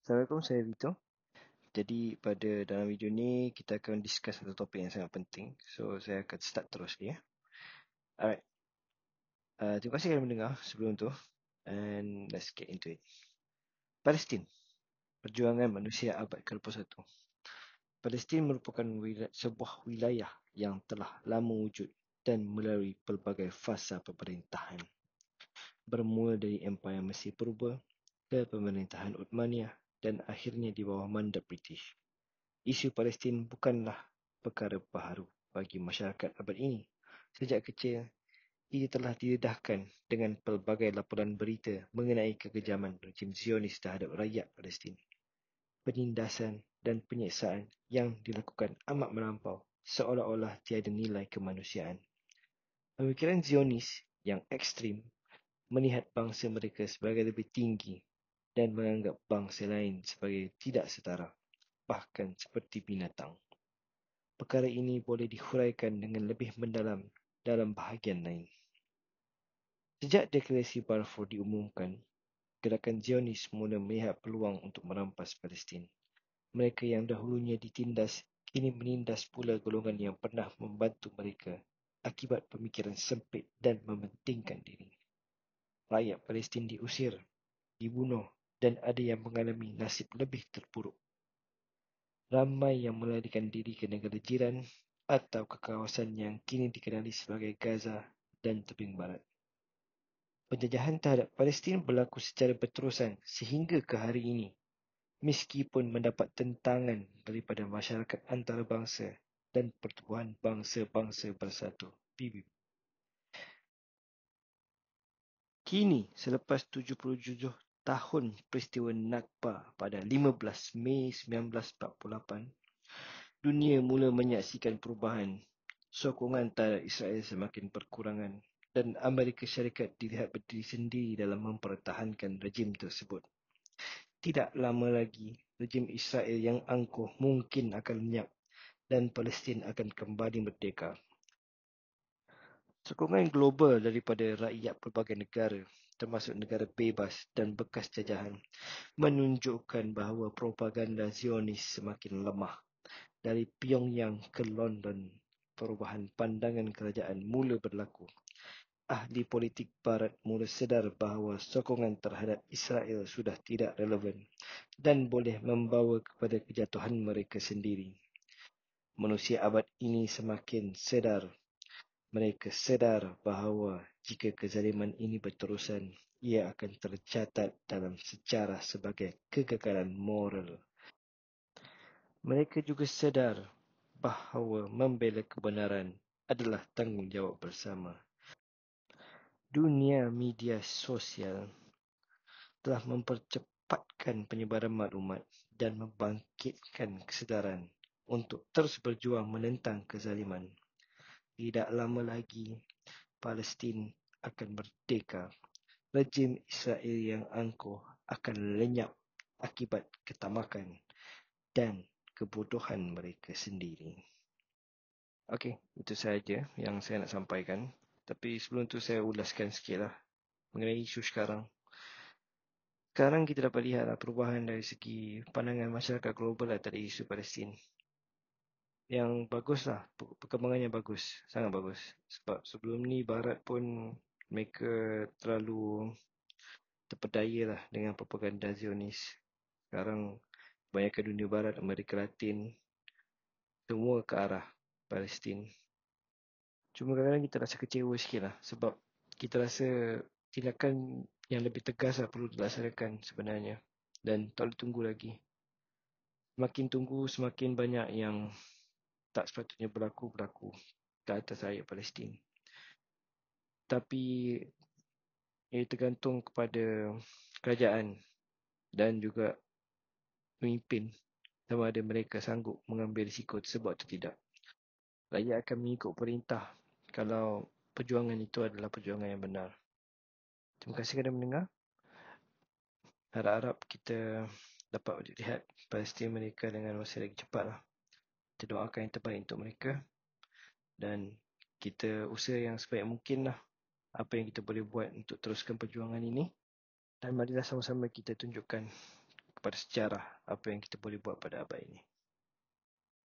Assalamualaikum, saya Vito. Jadi pada dalam video ni kita akan discuss satu topik yang sangat penting. So saya akan start terus ni ya. Alright. Terima kasih kerana mendengar sebelum tu. And let's get into it. Palestin, perjuangan manusia abad ke-21. Palestin merupakan sebuah wilayah yang telah lama wujud dan melalui pelbagai fasa pemerintahan. Bermula dari Empayar Mesir Purba ke pemerintahan Uthmaniyah dan akhirnya di bawah mandat British. Isu Palestin bukanlah perkara baharu bagi masyarakat abad ini. Sejak kecil, ia telah didedahkan dengan pelbagai laporan berita mengenai kekejaman rejim Zionis terhadap rakyat Palestin. Penindasan dan penyiksaan yang dilakukan amat melampau, seolah-olah tiada nilai kemanusiaan. Pemikiran Zionis yang ekstrim melihat bangsa mereka sebagai lebih tinggi dan menganggap bangsa lain sebagai tidak setara, bahkan seperti binatang. Perkara ini boleh dihuraikan dengan lebih mendalam dalam bahagian lain. Sejak deklarasi Balfour diumumkan, gerakan Zionis mula melihat peluang untuk merampas Palestin. Mereka yang dahulunya ditindas, kini menindas pula golongan yang pernah membantu mereka akibat pemikiran sempit dan mementingkan diri. Rakyat Palestin diusir, dibunuh dan ada yang mengalami nasib lebih terpuruk. Ramai yang melarikan diri ke negara jiran atau ke kawasan yang kini dikenali sebagai Gaza dan tebing barat. Penjajahan terhadap Palestin berlaku secara berterusan sehingga ke hari ini, meskipun mendapat tentangan daripada masyarakat antarabangsa dan Pertubuhan Bangsa-Bangsa Bersatu (PBB). Kini, selepas 77 tahun peristiwa Nakba pada 15 Mei 1948, dunia mula menyaksikan perubahan. Sokongan terhadap Israel semakin berkurangan dan Amerika Syarikat dilihat berdiri sendiri dalam mempertahankan rejim tersebut. Tidak lama lagi, rejim Israel yang angkuh mungkin akan lenyap dan Palestin akan kembali merdeka. Sokongan global daripada rakyat pelbagai negara, termasuk negara bebas dan bekas jajahan, menunjukkan bahawa propaganda Zionis semakin lemah. Dari Pyongyang ke London, perubahan pandangan kerajaan mula berlaku. Ahli politik barat mula sedar bahawa sokongan terhadap Israel sudah tidak relevan dan boleh membawa kepada kejatuhan mereka sendiri. Manusia abad ini semakin sedar. Mereka sedar bahawa jika kezaliman ini berterusan, ia akan tercatat dalam sejarah sebagai kegagalan moral. Mereka juga sedar bahawa membela kebenaran adalah tanggungjawab bersama. Dunia media sosial telah mempercepatkan penyebaran maklumat dan membangkitkan kesedaran untuk terus berjuang menentang kezaliman. Tidak lama lagi, Palestin akan merdeka. Rejim Israel yang angkuh akan lenyap akibat ketamakan dan kebodohan mereka sendiri. Okey, itu sahaja yang saya nak sampaikan. Tapi sebelum tu saya ulaskan sikit lah mengenai isu sekarang. Sekarang kita dapat lihatlah perubahan dari segi pandangan masyarakat global atas isu Palestin. Yang baguslah, perkembangannya bagus, sangat bagus. Sebab sebelum ni Barat pun mereka terlalu terpedaya lah dengan propaganda Zionis. Sekarang kebanyakan dunia Barat, Amerika Latin, semua ke arah Palestin. Cuma kadang-kadang kita rasa kecewa sikit lah. Sebab kita rasa tindakan yang lebih tegas lah perlu dilaksanakan sebenarnya. Dan tak boleh tunggu lagi. Semakin tunggu, semakin banyak yang tak sepatutnya berlaku ke atas rakyat Palestin. Tapi ia tergantung kepada kerajaan dan juga pemimpin sama ada mereka sanggup mengambil risiko tersebut atau tidak. Rakyat akan mengikut perintah kalau perjuangan itu adalah perjuangan yang benar. Terima kasih kerana mendengar. Harap-harap kita dapat lihat Palestin mereka dengan masa lagi cepat lah. Kita doakan yang terbaik untuk mereka. Dan kita usaha yang sebaik mungkin lah apa yang kita boleh buat untuk teruskan perjuangan ini. Dan marilah sama-sama kita tunjukkan kepada sejarah apa yang kita boleh buat pada abad ini.